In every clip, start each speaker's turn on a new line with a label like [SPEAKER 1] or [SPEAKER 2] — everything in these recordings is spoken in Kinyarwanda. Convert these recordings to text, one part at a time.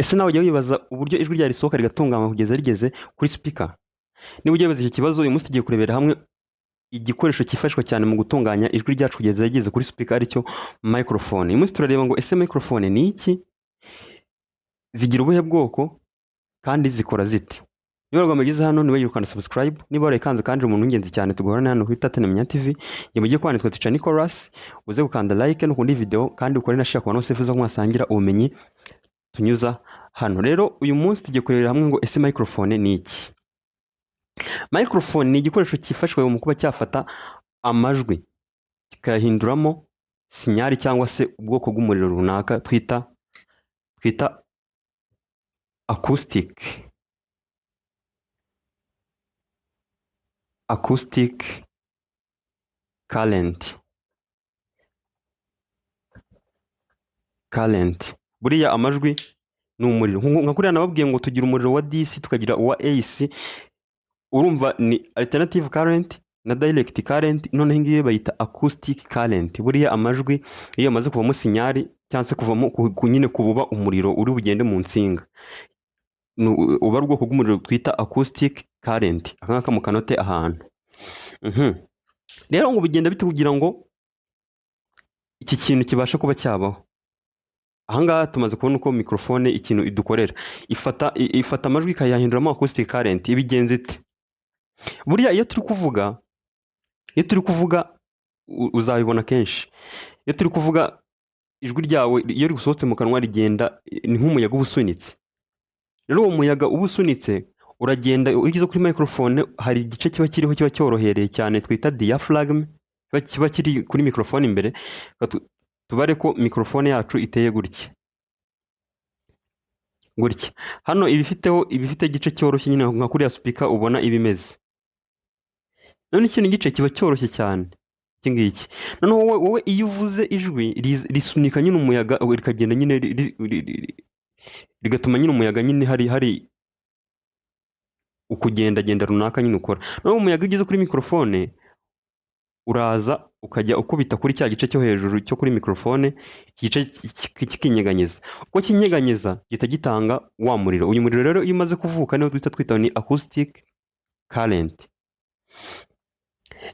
[SPEAKER 1] Ese nawe ujya wibaza uburyo ijwi ryawe risohoka rigatunganywa kugeza rigeze kuri speaker? Niba ujya wibaza iki kibazo, uyu munsi tugiye kurebera hamwe igikoresho cyifashishwa cyane mu gutunganya ijwi ryacu kugeza rigeze kuri speaker, aricyo microphone. Uyu munsi turareba ngo ese microphone ni iki, zigira ubuhe bwoko, kandi zikora zite? Niba wageze hano niba yirukana subscribe, niba warayikanze kandi umuntu w'ingenzi cyane tugorana hano kuri Menya TV, ngiye mugiye kwandika twica Ikora, uze gukanda like no kundi video kandi ukore na share ku bantu bose mwasangira ubumenyi tunyuza hano. Rero uyu munsi tugiye kurebera hamwe ngo ese microphone ni iki. Microphone ni igikoresho cyifashishwa mu kuba cyafata amajwi kikayahinduramo sinyari cyangwa se ubwoko bw'umuriro runaka twita acoustic current. Buriya amajwi ni umuriro, nka kuriya nababwiye ngo tugira umuriro wa DC tukagira uwa AC. Urumva ni alternative current na direct current, noneho ngiye bayita acoustic current. Buriya amajwi iyo amaze kuvamo sinyari cyangwa se kuvamo nyine kububa umuriro uri bugende mu nsinga, uba ari ubwoko bw'umuriro twita acoustic current. Aka mu kanote ahantu. Rero ngo bigenda bite kugira ngo iki kintu kibasha kuba cyabaho? Ahangaha tumaze kubona uko microphone ikintu idukorera, ifata amajwi ikayahinduramo acoustic current. Ibigenze ite? Buriya iyo turi kuvuga uzabibona kenshi, iyo turi kuvuga ijwi ryawe iyo rigusohotse mu kanwa rigenda ni nk'umuyaga uba usunitse. Rero uwo muyaga uba usunitse uragenda ugeze kuri microphone, hari igice kiba kiriho kiba cyorohereye cyane twita diaphragm, kiba kiri kuri microphone imbere. Tubare ko microphone yacu iteye gutya. Hano ibifite igice cyoroshye nyine nka kuriya speaker ubona ibimeze. None ikintu gice kiba cyoroshye cyane iki ngiki. None wowe iyo uvuze ijwi risunika nyine umuyaga rikagenda nyine rigatuma nyine umuyaga nyine hari ukugendagenda runaka nyine ukora. None umuyaga ugeze kuri microphone uraza ukajya ukubita kuri cya gice cyo hejuru cyo kuri microphone, igice kikinyeganyeza. Uko kinyeganyeza gihita gitanga wa muriro. Uyu muriro rero iyo umaze kuvuka niwo twita ni acoustic current.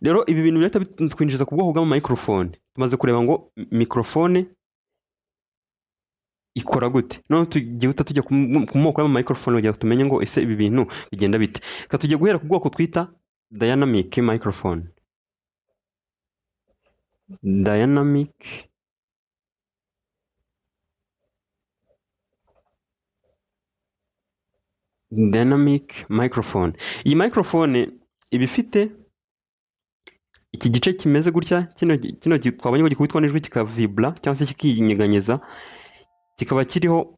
[SPEAKER 1] Rero ibi bintu bihita bitwinjiza ku bwoko bwa microphone. Tumaze kureba ngo microphone ikora gute. None tugiye tujya ku moko ya microphone kugira ngo tumenye ngo ese ibi bintu bigenda bite. Tugiye guhera ku bwoko twita dynamic microphone. Dynamic microphone. Iyi microphone iba ifite iki gice kimeze gutya, kino twabonye ngo gikubitwa n'ijwi kikavibra cyangwa se kikinyeganyeza, kikaba kiriho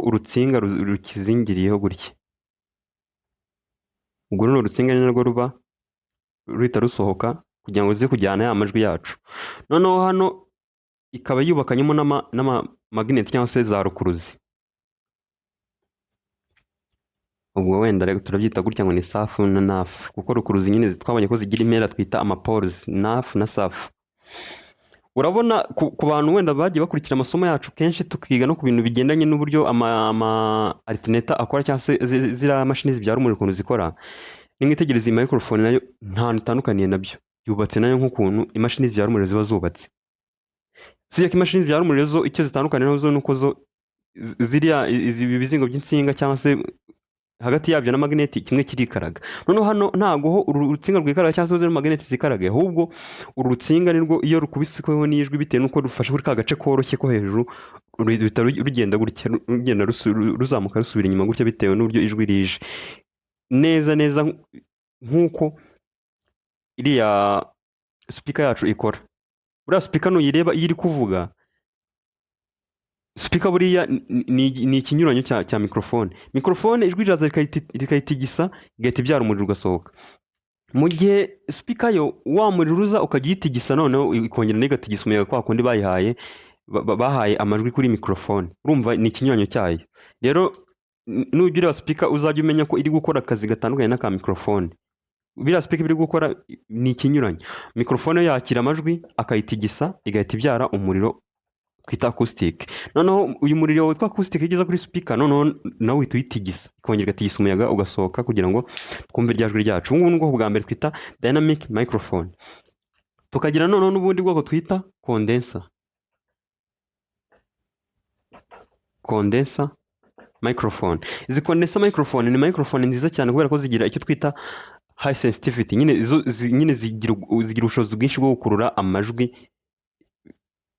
[SPEAKER 1] urutsinga rukizingiriyeho gutya. Ubwo runo rutsinga ni narwo ruba ruhita rusohoka kugira ngo uze kujyana ya majwi yacu. Noneho hano ikaba yubakanyemo n'ama magnet cyangwa se za rukuruzi. Ubwo wenda rero turabyita gutya ngo ni safu na nafu, kuko rukuruzi nyine twabonye ko zigira impera twita amapoles, nafu na safu. Urabona ku bantu wenda bagiye bakurikira amasomo yacu kenshi tukiga no ku bintu bigendanye n'uburyo ama alternator akora cyangwa se zira mashini zibyara umuriro ukuntu zikora. N'ingitegereza iyi microphone nayo nta ntandukaniye nabyo. Yubatse nayo nk'ukuntu imashini zibyara umuriro ziba zubatse. Siya ko imashini zibyara umuriro zo icyo zitandukanye nazo nuko zo ziriya ibizingo by'insinga cyangwa se hagati yabyo na magnet kimwe kirikaraga. Noneho hano ntago urutsinga rwikaraga cyangwa se magnet zikaraga, ahubwo urutsinga nirwo iyo rukubisweho n'ijwi bitewe nuko rufashe kuri ka gace koroshye ko hejuru rugenda gutya, rugenda ruzamuka rusubira inyuma gutya bitewe n'uburyo ijwi rije. Neza nkuko iriya speaker yacu ikora. Buriya speaker nuyireba iyo iri kuvuga, speaker buriya ni ikinyuranyo cya microphone. Microphone ijwi riraza rikayitigisa igahita ibyara umuriro ugasohoka. Mu gihe speaker yo wa muriro uza ukagiyitigisa noneho ikongera negatigisa umuyaga kwa kundi bahaye amajwi kuri microphone. Urumva ni ikinyuranyo cyayo. Rero nugira speaker uzajya umenya ko iri gukora akazi gatandukanye n'aka microphone. Biriya speaker biri gukora ni ikinyuranyo. Microphone yakira amajwi akayitigisa igahita ibyara umuriro twita acoustic. Noneho uyu muriro witwa acoustic igeza kuri speaker, noneho nawe uhita uyitigisa, ikongera igatigisa umuyaga ugasohoka kugira ngo twumve irya jwi ryacu. Ubu ngubu ni ubwoko bwa mbere twita dynamic microphone. Tukagira noneho n'ubundi bwoko twita condenser microphone. Izi condenser microphone ni microphone nziza cyane kubera ko zigira icyo twita high sensitivity, nyine zigira ubushobozi bwinshi bwo gukurura amajwi,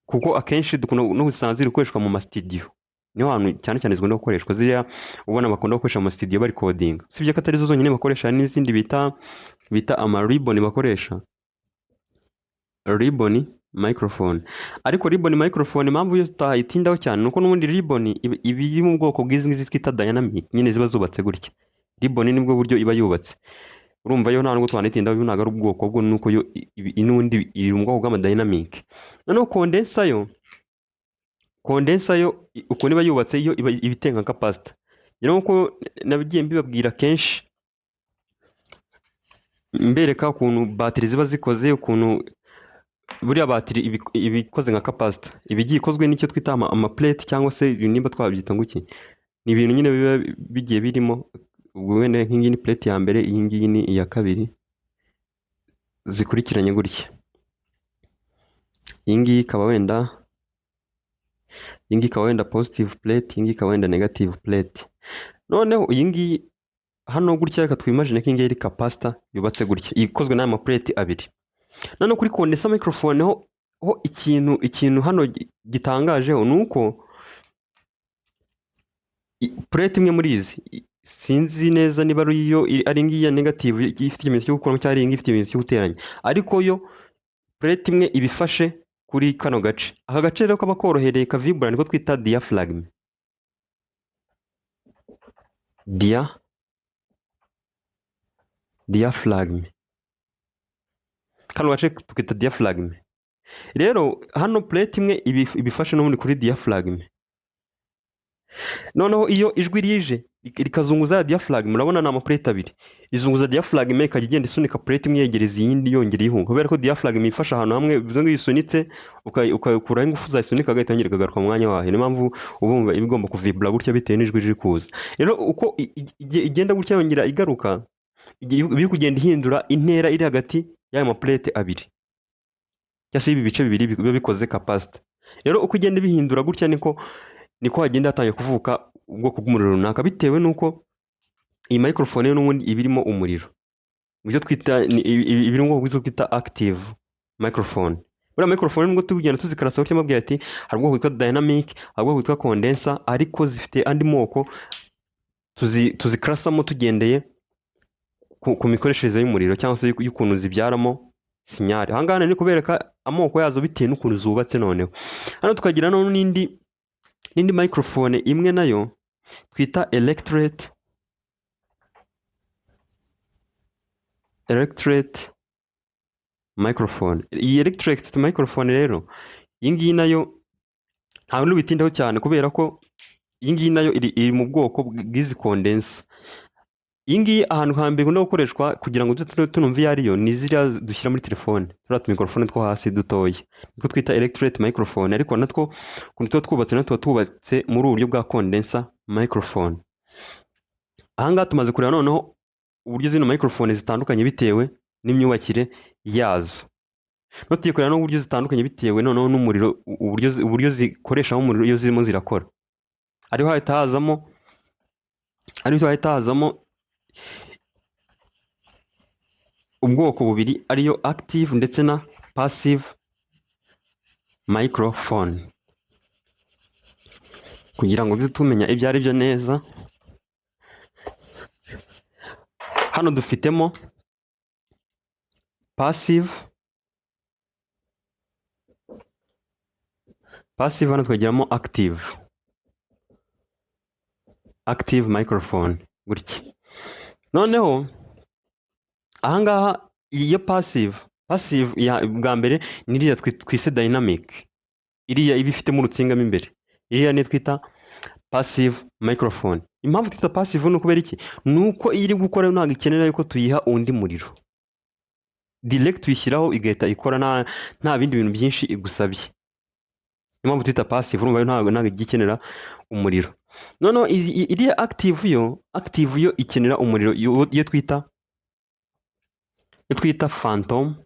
[SPEAKER 1] kuko akenshi dukunda no gusanga ziri gukoreshwa mu masitidiyo, niho hantu cyane cyane zikunda gukoreshwa. Ziriya ubona bakunda gukoresha mu masitidiyo bari coding, sibyo ko atari zo zonyine bakoresha, n'izindi bita ama-ribbon bakoresha, ribbon microphone. Ariko ribbon microphone impamvu yo tutayitindaho cyane nuko n'ubundi ribbon iba iri mu bwoko bw'izi ngizi twita dynamic, nyine ziba zubatse gutya. Ribbon nibwo buryo iba yubatse, urumva yo nta nubwo twanitindaho, ntabwo ari ubwoko bwo, nuko yo inundi iri mu bwoko bw'ama dynamic. Noneho condenser yo uko niba yubatse, yo iba ibitenga capacitor. Rero nkuko nabigiye mbibabwira kenshi mbereka ukuntu batiri ziba zikoze, ukuntu buriya batiri ibikoze nka capacitor, ibigiye ikozwe n'icyo twita ama plate cyangwa se nimba twabyita nguki, ni ibintu nyine biba bigiye birimo. Ubwo wenda nk'ingi ni plate ya mbere, iyi ngiyi ni iya kabiri, zikurikiranye gutya. Iyi ngiyi ikaba wenda positive plate, iyi ngiyi ikaba wenda negative plate. Noneho iyi ngiyi hano gutya, reka twimagine ko iyi ngiyi ari capacitor yubatse gutya, ikozwe n'aya ma plate abiri. Noneho kuri condenser microphone ho ikintu hano gitangajeho ni uko plate imwe muri izi, sinzi neza niba ari ngiyi ya negative ifite ikimenyetso cyo gukuramo cyangwa ari ngiyi ifite ikimenyetso cyo guteranya, ariko yo plate imwe ibifashe kuri kano gace. Aka gace rero kaba korohereye kavibura, niko twita diaphragm. Diaphragm, kano gace tukita diaphragm. Rero hano plate imwe ibifashe n'ubundi kuri diaphragm. Noneho iyo ijwi rije rikazunguza ya diaphragm, murabona ni amaplate abiri, izunguza diaphragm ikajya igenda isunika plate imwe yegereza iyindi, yongera ihunga, kubera ko diaphragm ifasha ahantu hamwe, bivuze ngo isunitse ukayikuraho ingufu zayisunika agahita yongera ikagaruka mu mwanya wayo. Niyo mpamvu ubumva iba igomba kuvibura gutya bitewe n'ijwi riri kuza. Rero uko igenda gutya yongera igaruka, biri kugenda ihindura intera iri hagati y'aya maplate abiri, cyangwa se ibi bice bibiri biba bikoze capacitor. Rero uko igenda bihindura gutya niko hagenda hatangiye kuvuka ubwoko bw'umuriro runaka, bitewe n'uko iyi microphone yo n'ubundi iba irimo umuriro. Ibyo twita ibiri mu bwoko bw'izo twita active microphone. Buriya microphone nubwo tugenda tuzikarasa gutya mabwira ati hari ubwoko bwitwa dynamic, hari ubwoko bwitwa condenser, ariko zifite andi moko tuzikarasamo tugendeye ku mikoreshereze y'umuriro cyangwa se y'ukuntu zibyaramo sinyari. Aha ngaha ni kubereka amoko yazo bitewe n'ukuntu zubatse. Noneho hano tukagira n'indi microphone imwe nayo twita electret microphone. Iyi electret microphone rero, iyi ngiyi nayo ntabwo n'ubitindaho cyane, kubera ko iyi ngiyi nayo iri mu bwoko bw'izi condenser. Iyi ngiyi ahantu hambere ikunda gukoreshwa kugira ngo tunumve iyo ariyo, ni ziriya dushyira muri telefone, turiya tumikorofone two hasi dutoya, nitwo twita electret microphone. Ariko natwo ukuntu tuba twubatse muri uburyo bwa condenser microphone. Aha ngaha tumaze kureba noneho uburyo zino microphone zitandukanye bitewe n'imyubakire yazo. No tugiye kureba n'uburyo zitandukanye bitewe noneho n'umuriro, uburyo zikoreshamo umuriro iyo zirimo zirakora. Ariho hahita hazamo ubwoko bubiri, ariyo active ndetse na passive microphone. Kugira ngo tumenya ibyo ari byo neza, hano dufitemo passive, hano tukagiramo active microphone gutya. Noneho ahangaha iyo passive bwa mbere ni iriya twise dynamic, iriya iba ifitemo urutsinga mo imbere, iriya niyo twita passive microphone. Impamvu twita passive ni ukubera iki? Ni uko iyo iri gukora ntabwo ikenera yuko tuyiha undi muriro, direct tuyishyiraho igahita ikora, nta bindi bintu byinshi igusabye. niyo mpamvu twita passive, urumva yo ntabwo igikenera umuriro. Noneho iriya active yo ikenera umuriro, iyo twita phantom,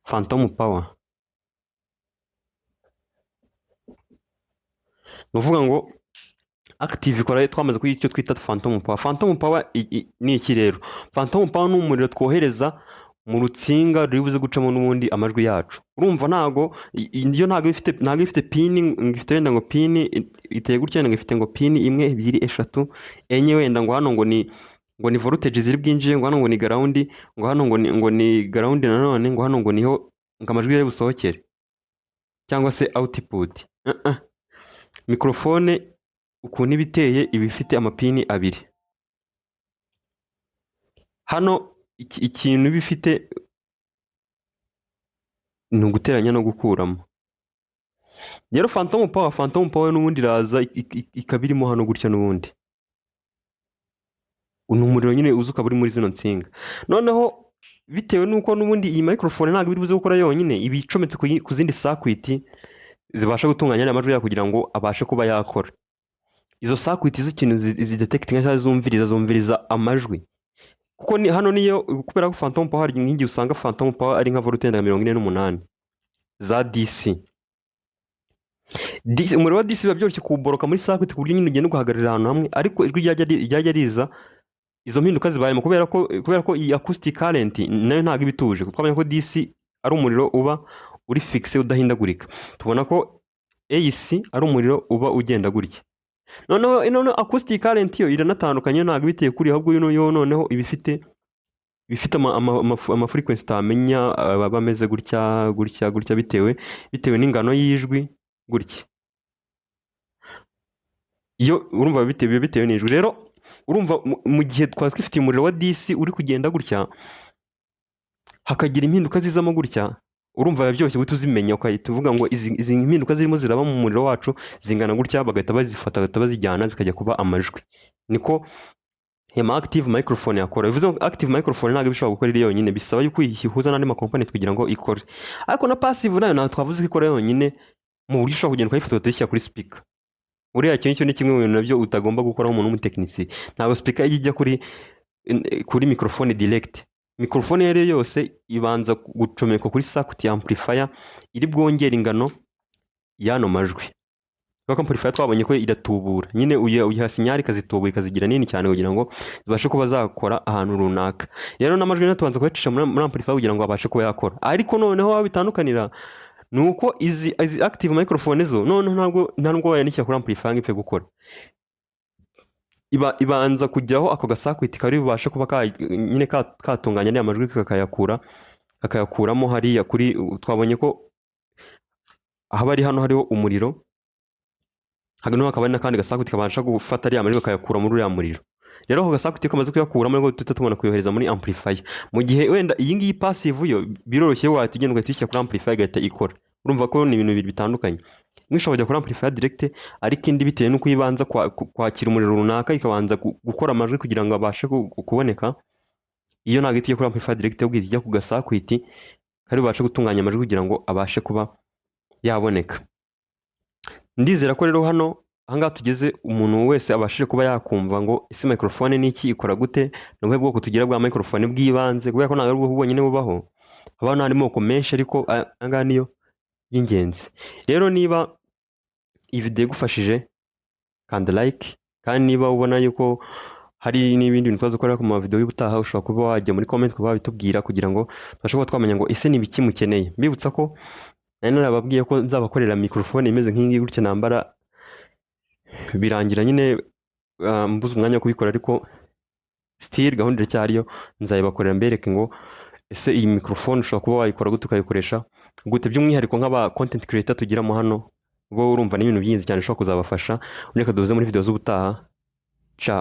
[SPEAKER 1] phantom power. Ni ukuvuga ngo active ikora twamaze kuri icyo twita phantom power. Phantom power ni iki rero? Phantom power ni umuriro twohereza mu rutsinga ruri buze gucamo n'ubundi amajwi yacu. Urumva ntago ifite pin, ifite wenda ngo pin iteye gutya, ngo ifite ngo pin 1 2 3 4 wenda ngo hano ngo ni voltage ziri bwinjiye, ngo hano ngo ni ground, ngo hano ngo ni ground nanone, ngo hano ngo niho ngo amajwi yari busohokere cyangwa se output. Microphone ukuntu ibiteye ibifite amapini 2. Hano ikintu bifite ni uguteranya no gukuramo. Rero phantom power n'ubundi iraza ikabirimo hano gutya n'ubundi. Umuriro nyine uzuka buri muri zino nsinga. Noneho bitewe nuko n'ubundi iyi microphone ntabwo iri buze gukora yonyine, ibicometse ku zindi circuit zibasha gutunganya amajwi ya kugira ngo abashe kuba yakora. Izo circuit z'ikintu zidetectinga cyangwa zumviriza amajwi. Kuko hano niyo kubera ko phantom power nkingi usanga phantom power ari nka voltage 48 za DC. Umuriro wa DC biba byoroshye kuwuboroka muri circuit ku buryo nyine ugenda ugahagararira ahantu hamwe, ariko ijwi ryajya riza izo mpinduka zibayemo kubera ko iyi acoustic current nayo ntabwo ibituje. Twabonye ko DC ari umuriro uba uri fixe udahindagurika. Tubona ko AC ari umuriro uba ugenda gutya. Noneho acoustic current yo iranatandukanye, ntabwo biteye kuri ahubwo yo noneho ibifite ama frequency tamenya bameze gutya bitewe n'ingano y'ijwi gutya. Iyo urumva bitewe n'ijwi. Rero urumva mu gihe twifitiye umuriro wa DC uri kugenda gutya, hakagira impinduka zizamo gutya, urumva byoroshye guhita uzimenya, ukahita uvuga ngo izi impinduka zirimo ziraba mu muriro wacu zingana gutya, bagahita bazifata bagahita bazijyana zikajya kuba amajwi. Niko active microphone yakora. Bivuze ngo active microphone ntabwo bishobora gukora iri yonyine, bisaba yuko ihuza n'andi makompani kugira ngo ikore. Ariko na passive nayo twavuze ko ikora yonyine mu buryo ushobora kugenda ukayifata ugashyira kuri speaker. Buriya cyo ni kimwe mu bintu nabyo utagomba gukoraho umuntu w'umutekinisiye. Ntabwo speaker ijya kuri microphone direct. Microphone yari yose ibanza gucomeka kuri circuit amplifier iri bwongera ingano y'ano majwi. Kuko amplifier twabonye ko iratubura. Nyine uyiha signal ikazitubura ikazigira nini cyane kugira ngo zibashe kuba zakora ahantu runaka. Rero n'amajwi natubanza kuyacisha muri amplifier kugira ngo abashe kuba yakora. Ariko noneho wabitandukanira nuko izi active microphone zo noneho ntabwo wayanishyira kuri amplifier ngipfe gukora. Ibanza kujyaho ako gasakwiti kari bubashe kuba nyine katunganya n'aya majwi kakayakuramo hariya kuri. Twabonye ko aho ari hano hariho umuriro, hano hakaba hari n'akandi gasakwiti kabasha gufata ariya majwi kakayakura muri uriya muriro. Rero ako gasakwiti kamaze kuyakuramo nibwo duhita tubona kuyohereza muri amplifier. Mu gihe wenda iyi ngiyi passive yo biroroshye wahita ugenda ugahita kuri amplifier igahita ikora. Urumva ko ni ibintu bitandukanye. Mwishobora kujya kuri amplifier direct, ariko indi bitewe nuko ibanza kwakira umuriro runaka ikabanza gukora amajwi kugira ngo abashe kuboneka. Iyo ntabwo itiye kuri amplifier direct ubwo ijya ku gasakwiti kari bubashe gutunganya amajwi kugira ngo abashe kuba yaboneka. Ndizera ko rero hano ahangaha tugeze umuntu wese abashije kuba yakumva ngo isi microphone ni iki, ikora gute, n'ubuhe bwoko tugira bwa microphone bw'ibanze, kubera ko ntabwo ari ubwo bwonyine bubaho. Haba hari amoko menshi ariko ahangaha niyo y'ingenzi. Rero niba iyi video igufashije kanda like, kandi niba ubona yuko hari n'ibindi bintu twazakorera ku mavideo y'ubutaha ushobora kuba wajya muri comment kuba bitubwira kugira ngo tubashe kuba twamenya ngo ese ni biki mukeneye. Mbibutsa ko nari narababwiye ko nzabakorera microphone imeze nk'ingi gutya nambara, birangira nyine mbuze umwanya wo kubikora, ariko still gahunda iracyariyo, nzayibakorera mbereke ngo ese iyi microphone ushobora kuba wayikora gute ukayikoresha gute, by'umwihariko nk'aba content creator tugiramo hano bo urumva ni ibintu byinshi cyane ushobora kuzabafasha. Reka duze muri video z'ubutaha. Ciao.